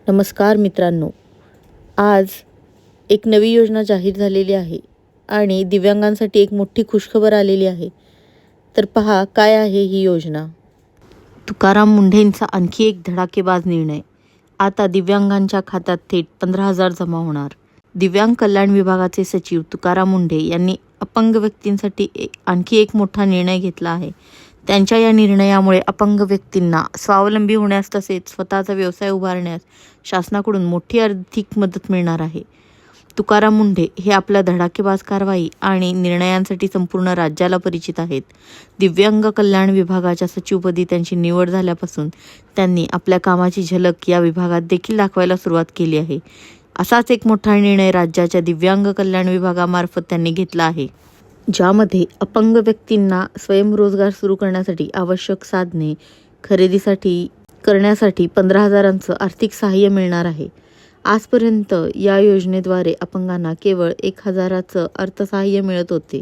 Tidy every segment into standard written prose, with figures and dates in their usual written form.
नमस्कार मित्रांनो, आज एक नवी योजना जाहीर झालेली आहे आणि दिव्यांगांसाठी एक मोठी खुशखबर आलेली आहे. तर पहा काय आहे ही योजना. तुकाराम मुंढेंचा आणखी एक धडाकेबाज निर्णय. आता दिव्यांगांच्या खात्यात थेट 15,000 जमा होणार. दिव्यांग कल्याण विभागाचे सचिव तुकाराम मुंढे यांनी अपंग व्यक्तींसाठी आणखी एक मोठा निर्णय घेतला आहे. त्यांच्या या निर्णयामुळे अपंग व्यक्तींना स्वावलंबी होण्यास तसेच स्वतःचा व्यवसाय उभारण्यास शासनाकडून मोठी आर्थिक मदत मिळणार आहे. तुकाराम मुंढे हे आपल्या धडाकेबाज कारवाई आणि निर्णयांसाठी संपूर्ण राज्याला परिचित आहेत. दिव्यांग कल्याण विभागाच्या सचिवपदी त्यांची निवड झाल्यापासून त्यांनी आपल्या कामाची झलक या विभागात देखील दाखवायला सुरुवात केली आहे. असाच एक मोठा निर्णय राज्याच्या दिव्यांग कल्याण विभागामार्फत त्यांनी घेतला आहे, ज्यामध्ये अपंग व्यक्तींना स्वयंरोजगार सुरू करण्यासाठी आवश्यक साधने खरेदीसाठी करण्यासाठी 15,000चं आर्थिक सहाय्य मिळणार आहे. आजपर्यंत या योजनेद्वारे अपंगांना केवळ 1,000चं अर्थसहाय्य मिळत होते.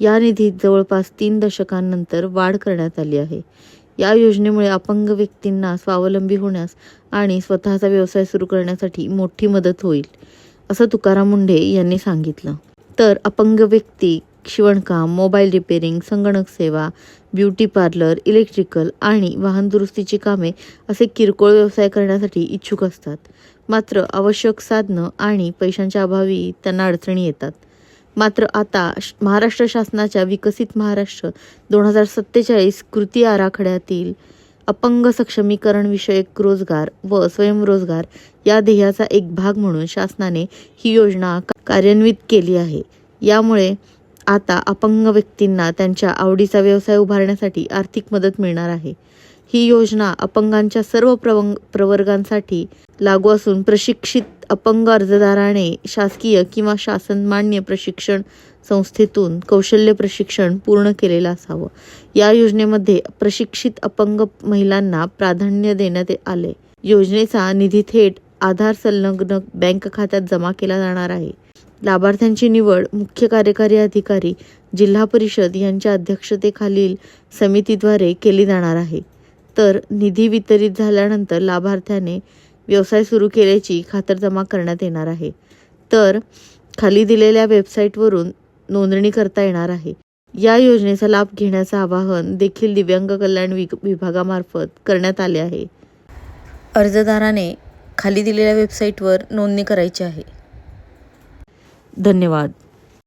या निधीत जवळपास 3 दशकांनंतर वाढ करण्यात आली आहे. या योजनेमुळे अपंग व्यक्तींना स्वावलंबी होण्यास आणि स्वतःचा व्यवसाय सुरू करण्यासाठी मोठी मदत होईल, असं तुकाराम मुंढे यांनी सांगितलं. तर अपंग व्यक्ती शिवणकाम, मोबाईल रिपेरिंग, संगणक सेवा, ब्युटी पार्लर, इलेक्ट्रिकल आणि वाहन दुरुस्तीची कामे असे किरकोळ व्यवसाय करण्यासाठी इच्छुक असतात. मात्र आवश्यक साधनं आणि पैशांच्या अभावी त्यांना अडचणी येतात. मात्र आता महाराष्ट्र शासनाच्या विकसित महाराष्ट्र 2047 कृती आराखड्यातील अपंग सक्षमीकरण विषयक रोजगार व स्वयंरोजगार या ध्येयाचा एक भाग म्हणून शासनाने ही योजना कार्यान्वित केली आहे. यामुळे आता अपंग व्यक्तींना त्यांच्या आवडीचा व्यवसाय उभारण्यासाठी आर्थिक मदत मिळणार आहे. ही योजना अपंगांच्या सर्व प्रवर्गांसाठी लागू असून प्रशिक्षित अपंग अर्जदाराने शासकीय किंवा शासनमान्य प्रशिक्षण संस्थेतून कौशल्य प्रशिक्षण पूर्ण केलेलं असावं. या योजनेमध्ये प्रशिक्षित अपंग महिलांना प्राधान्य देण्यात आले. योजनेचा निधी थेट आधार संलग्न बँक खात्यात जमा केला जाणार आहे. लाभार्थ्यांची निवड मुख्य कार्यकारी अधिकारी, जिल्हा परिषद यांच्या अध्यक्षतेखालील समितीद्वारे केली जाणार आहे. तर निधी वितरित झाल्यानंतर लाभार्थ्याने व्यवसाय सुरू केल्याची खातरजमा करण्यात येणार आहे. तर खाली दिलेल्या वेबसाईटवरून नोंदणी करता येणार आहे. या योजनेचा लाभ घेण्याचं आवाहन देखील दिव्यांग कल्याण विभागामार्फत करण्यात आले आहे. अर्जदाराने खाली दिलेल्या वेबसाईटवर नोंदणी करायची आहे. धन्यवाद.